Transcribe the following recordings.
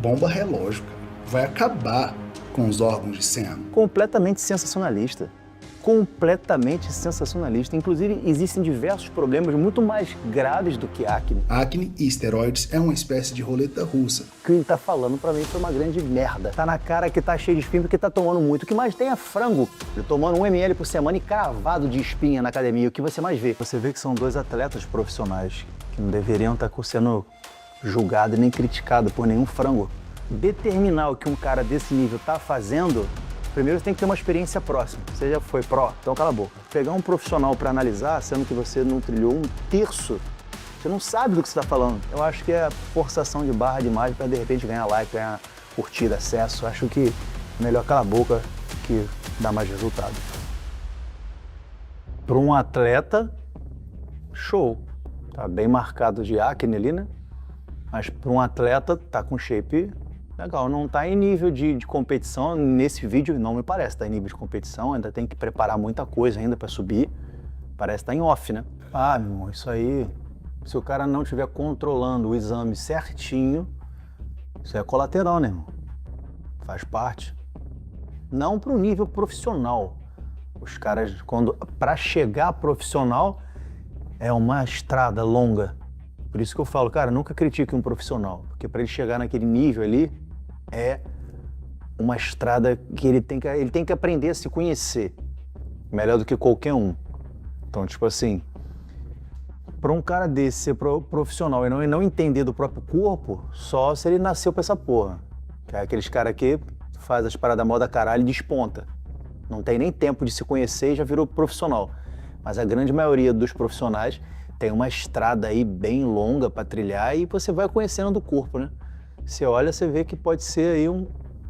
bomba relógio, cara. Vai acabar com os órgãos de Sam. Completamente sensacionalista. Completamente sensacionalista. Inclusive, existem diversos problemas muito mais graves do que acne. Acne e esteroides é uma espécie de roleta russa. O que ele tá falando pra mim foi uma grande merda. Tá na cara que tá cheio de espinha porque tá tomando muito. O que mais tem é frango. Ele tomando 1 ml por semana e cravado de espinha na academia. O que você mais vê? Você vê que são 2 atletas profissionais que não deveriam estar sendo julgados nem criticados por nenhum frango. Determinar o que um cara desse nível tá fazendo, primeiro você tem que ter uma experiência próxima. Você já foi pró, então cala a boca. Pegar um profissional para analisar, sendo que você não trilhou 1/3, você não sabe do que você está falando. Eu acho que é forçação de barra demais para de repente ganhar like, ganhar curtida, acesso. Eu acho que melhor cala a boca que dá mais resultado. Para um atleta, show. Tá bem marcado de acne ali, né? Mas para um atleta, tá com shape legal. Não tá em nível de competição. Nesse vídeo não me parece tá em nível de competição. Ainda tem que preparar muita coisa ainda para subir. Parece tá em off, né? Ah, meu irmão, isso aí... Se o cara não estiver controlando o exame certinho, isso é colateral, né, irmão? Faz parte. Não para o nível profissional. Os caras, para chegar profissional, é uma estrada longa. Por isso que eu falo, cara, nunca critique um profissional, porque para ele chegar naquele nível ali, é uma estrada que ele tem que aprender a se conhecer, melhor do que qualquer um. Então, tipo assim, para um cara desse ser profissional e não entender do próprio corpo, só se ele nasceu pra essa porra. Que é aqueles caras que faz as paradas moda caralho e desponta. Não tem nem tempo de se conhecer e já virou profissional. Mas a grande maioria dos profissionais tem uma estrada aí bem longa para trilhar e você vai conhecendo do corpo, né? Você olha, você vê que pode ser aí um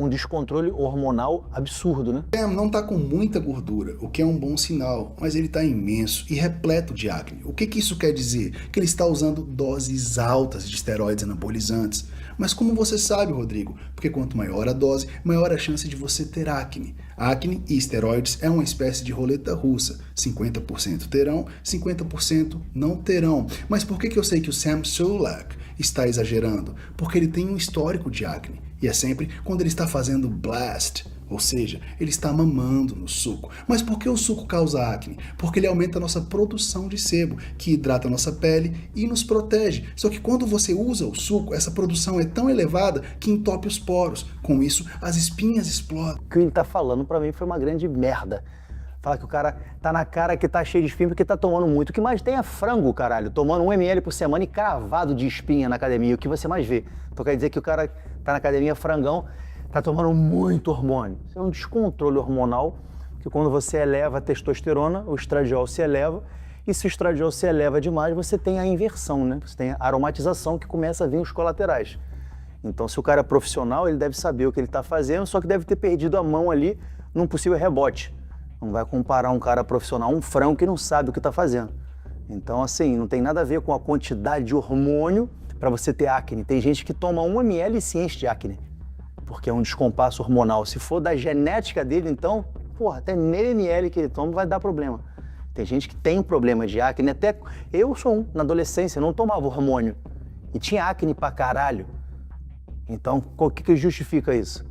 descontrole hormonal absurdo, né? Sam não tá com muita gordura, o que é um bom sinal, mas ele tá imenso e repleto de acne. O que isso quer dizer? Que ele está usando doses altas de esteroides anabolizantes. Mas como você sabe, Rodrigo? Porque quanto maior a dose, maior a chance de você ter acne. Acne e esteroides é uma espécie de roleta russa. 50% terão, 50% não terão. Mas por que eu sei que o Sam Sulek está exagerando? Porque ele tem um histórico de acne. E é sempre quando ele está fazendo blast, ou seja, ele está mamando no suco. Mas por que o suco causa acne? Porque ele aumenta a nossa produção de sebo, que hidrata a nossa pele e nos protege. Só que quando você usa o suco, essa produção é tão elevada que entope os poros. Com isso, as espinhas explodem. O que ele tá falando pra mim foi uma grande merda. Fala que o cara tá na cara que tá cheio de espinha porque tá tomando muito. O que mais tem é frango, caralho. Tomando 1 ml por semana e cravado de espinha na academia. O que você mais vê? Então quer dizer que o cara tá na academia frangão, tá tomando muito hormônio. Isso é um descontrole hormonal, que quando você eleva a testosterona, o estradiol se eleva. E se o estradiol se eleva demais, você tem a inversão, né? Você tem a aromatização que começa a vir os colaterais. Então se o cara é profissional, ele deve saber o que ele tá fazendo, só que deve ter perdido a mão ali num possível rebote. Não vai comparar um cara profissional, um frango que não sabe o que está fazendo. Então, assim, não tem nada a ver com a quantidade de hormônio para você ter acne. Tem gente que toma 1 ml e se enche de acne, porque é um descompasso hormonal. Se for da genética dele, então, porra, até meio ml que ele toma vai dar problema. Tem gente que tem problema de acne, até eu sou um, na adolescência, não tomava hormônio e tinha acne pra caralho. Então, o que justifica isso?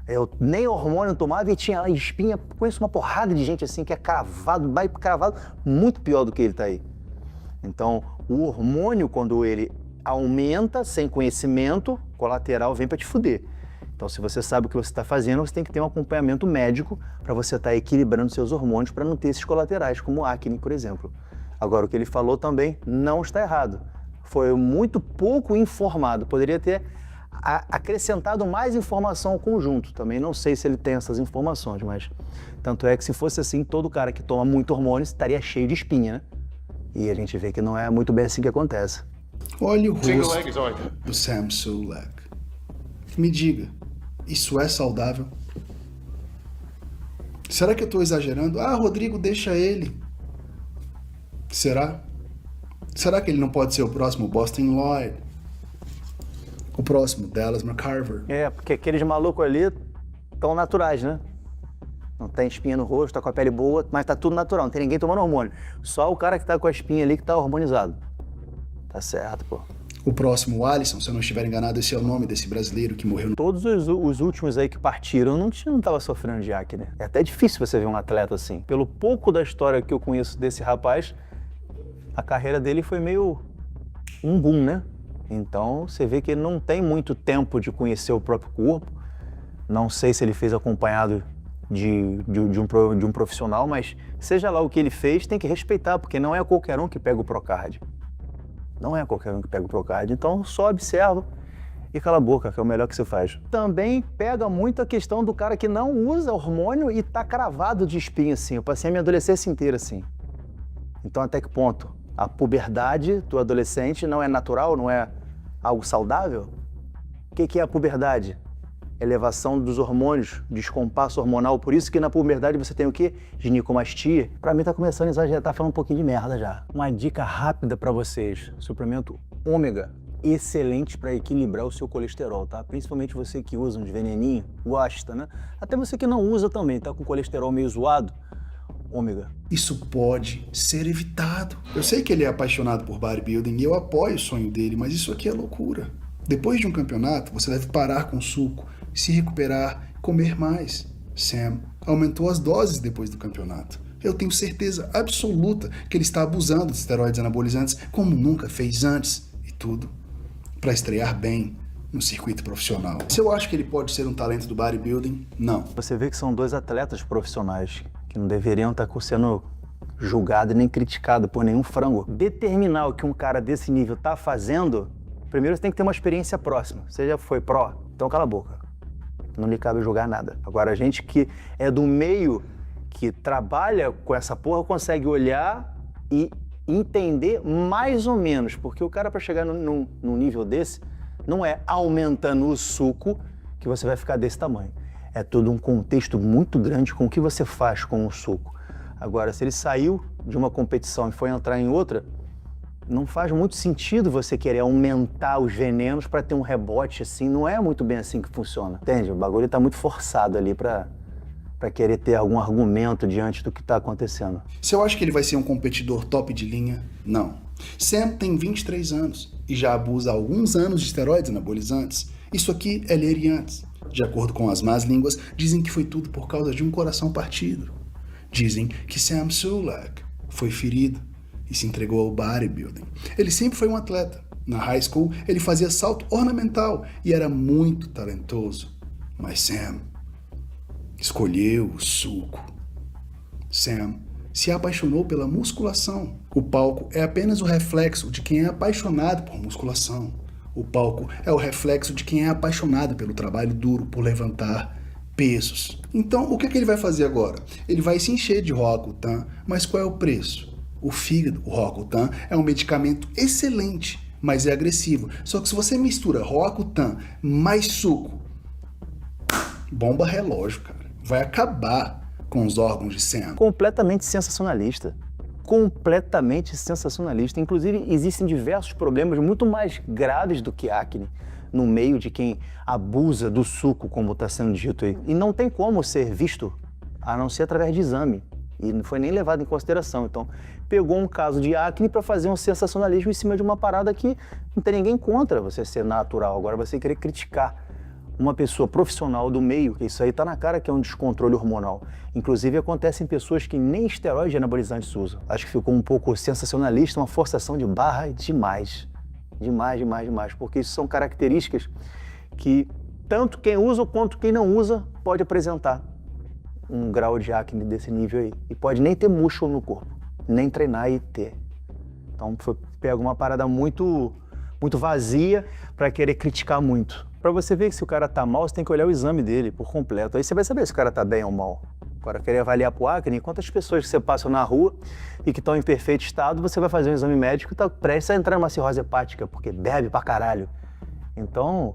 Eu nem hormônio tomava e tinha espinha. Conheço uma porrada de gente assim que é cravado, vai cravado, muito pior do que ele tá aí. Então, o hormônio, quando ele aumenta sem conhecimento, colateral vem para te fuder. Então, se você sabe o que você está fazendo, você tem que ter um acompanhamento médico para você estar equilibrando seus hormônios para não ter esses colaterais, como acne, por exemplo. Agora, o que ele falou também não está errado. Foi muito pouco informado. Poderia ter acrescentado mais informação ao conjunto. Também não sei se ele tem essas informações, mas tanto é que se fosse assim, todo cara que toma muito hormônio estaria cheio de espinha, né? E a gente vê que não é muito bem assim que acontece. Olha o rosto do Sam Sulek. Me diga, isso é saudável? Será que eu estou exagerando? Ah, Rodrigo, deixa ele. Será? Será que ele não pode ser o próximo Boston Lloyd? O próximo, Dallas McCarver? É, porque aqueles malucos ali estão naturais, né? Não tem espinha no rosto, tá com a pele boa, mas tá tudo natural, não tem ninguém tomando hormônio. Só o cara que tá com a espinha ali que tá hormonizado. Tá certo, pô. O próximo, o Alisson, se eu não estiver enganado, esse é o nome desse brasileiro que morreu no... Todos os últimos aí que partiram não tava sofrendo de acne. É até difícil você ver um atleta assim. Pelo pouco da história que eu conheço desse rapaz, a carreira dele foi meio um boom, né? Então você vê que ele não tem muito tempo de conhecer o próprio corpo. Não sei se ele fez acompanhado de um profissional, mas seja lá o que ele fez, tem que respeitar, porque não é qualquer um que pega o Procard. Não é qualquer um que pega o Procard. Então só observa e cala a boca, que é o melhor que você faz. Também pega muito a questão do cara que não usa hormônio e tá cravado de espinha assim. Eu passei a minha adolescência inteira assim. Então até que ponto? A puberdade do adolescente não é natural, não é algo saudável? O que é a puberdade? Elevação dos hormônios, descompasso hormonal. Por isso que na puberdade você tem o quê? Ginecomastia. Pra mim tá começando a exagerar, tá falando um pouquinho de merda já. Uma dica rápida pra vocês. Suplemento ômega. Excelente para equilibrar o seu colesterol, tá? Principalmente você que usa uns veneninhos, gosta, né? Até você que não usa também, tá com colesterol meio zoado. Ômega. Isso pode ser evitado. Eu sei que ele é apaixonado por bodybuilding e eu apoio o sonho dele, mas isso aqui é loucura. Depois de um campeonato, você deve parar com o suco, se recuperar, comer mais. Sam aumentou as doses depois do campeonato. Eu tenho certeza absoluta que ele está abusando de esteroides anabolizantes como nunca fez antes. E tudo para estrear bem no circuito profissional. Se eu acho que ele pode ser um talento do bodybuilding, não. Você vê que são dois atletas profissionais que não deveriam estar sendo julgados nem criticados por nenhum frango. Determinar o que um cara desse nível está fazendo, primeiro você tem que ter uma experiência próxima. Você já foi pró, então cala a boca. Não lhe cabe julgar nada. Agora, a gente que é do meio, que trabalha com essa porra, consegue olhar e entender mais ou menos, porque o cara para chegar num nível desse, não é aumentando o suco que você vai ficar desse tamanho. É todo um contexto muito grande com o que você faz com o suco. Agora, se ele saiu de uma competição e foi entrar em outra, não faz muito sentido você querer aumentar os venenos para ter um rebote assim, não é muito bem assim que funciona. Entende? O bagulho tá muito forçado ali para querer ter algum argumento diante do que está acontecendo. Se eu acho que ele vai ser um competidor top de linha, não. Sam tem 23 anos e já abusa há alguns anos de esteroides anabolizantes. Isso aqui é ler e antes. De acordo com as más línguas, dizem que foi tudo por causa de um coração partido. Dizem que Sam Sulek foi ferido e se entregou ao bodybuilding. Ele sempre foi um atleta. Na high school, ele fazia salto ornamental e era muito talentoso. Mas Sam escolheu o suco. Sam se apaixonou pela musculação. O palco é apenas o reflexo de quem é apaixonado por musculação. O palco é o reflexo de quem é apaixonado pelo trabalho duro, por levantar pesos. Então, o que ele vai fazer agora? Ele vai se encher de Roacutan, mas qual é o preço? O fígado, o Roacutan, é um medicamento excelente, mas é agressivo. Só que se você mistura Roacutan mais suco, bomba relógio, cara. Vai acabar com os órgãos de Sam. Completamente sensacionalista. Completamente sensacionalista. Inclusive, existem diversos problemas muito mais graves do que acne no meio de quem abusa do suco, como está sendo dito aí. E não tem como ser visto, a não ser através de exame. E não foi nem levado em consideração. Então, pegou um caso de acne para fazer um sensacionalismo em cima de uma parada que não tem ninguém contra você ser natural. Agora, você querer criticar uma pessoa profissional do meio, isso aí tá na cara que é um descontrole hormonal. Inclusive acontece em pessoas que nem esteroides anabolizantes usam. Acho que ficou um pouco sensacionalista, uma forçação de barra demais. Demais, porque isso são características que tanto quem usa quanto quem não usa pode apresentar um grau de acne desse nível aí. E pode nem ter músculo no corpo, nem treinar e ter. Então pega uma parada muito vazia para querer criticar muito. Para você ver que se o cara tá mal, você tem que olhar o exame dele por completo. Aí você vai saber se o cara tá bem ou mal. Agora, querer avaliar pro acne, quantas pessoas que você passa na rua e que estão em perfeito estado, você vai fazer um exame médico e tá prestes a entrar numa cirrose hepática, porque bebe pra caralho. Então,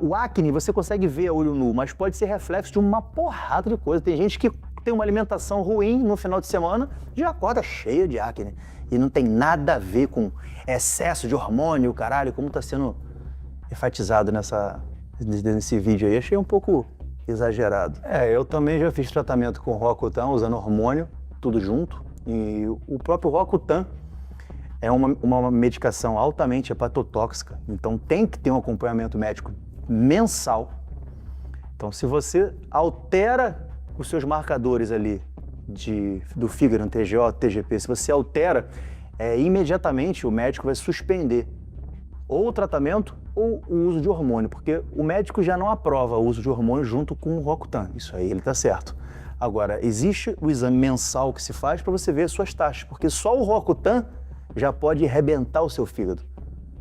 o acne você consegue ver a olho nu, mas pode ser reflexo de uma porrada de coisa. Tem gente que tem uma alimentação ruim no final de semana, já acorda cheia de acne. E não tem nada a ver com excesso de hormônio, caralho, como tá sendo enfatizado nesse vídeo aí. Achei um pouco exagerado. Eu também já fiz tratamento com Roacutan, usando hormônio, tudo junto. E o próprio Roacutan É uma medicação altamente hepatotóxica, então tem que ter um acompanhamento médico mensal. Então, se você altera os seus marcadores ali do fígado, TGO, TGP, se você altera, imediatamente o médico vai suspender ou o tratamento ou o uso de hormônio, porque o médico já não aprova o uso de hormônio junto com o Rocutan. Isso aí ele está certo. Agora, existe o exame mensal que se faz para você ver as suas taxas, porque só o Rocutan já pode arrebentar o seu fígado.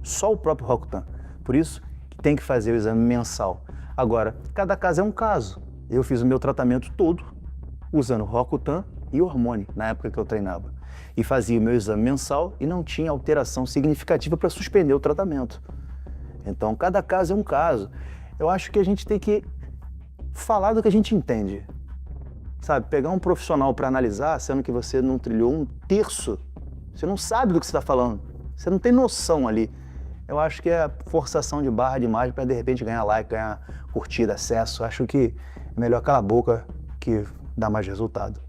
Só o próprio Rocutan. Por isso que tem que fazer o exame mensal. Agora, cada caso é um caso. Eu fiz o meu tratamento todo usando Rocutan e hormônio na época que eu treinava. E fazia o meu exame mensal e não tinha alteração significativa para suspender o tratamento. Então, cada caso é um caso. Eu acho que a gente tem que falar do que a gente entende. Sabe, pegar um profissional para analisar, sendo que você não trilhou um terço. Você não sabe do que você está falando. Você não tem noção ali. Eu acho que é forçação de barra demais para de repente ganhar like, ganhar curtida, acesso. Eu acho que é melhor calar a boca que dá mais resultado.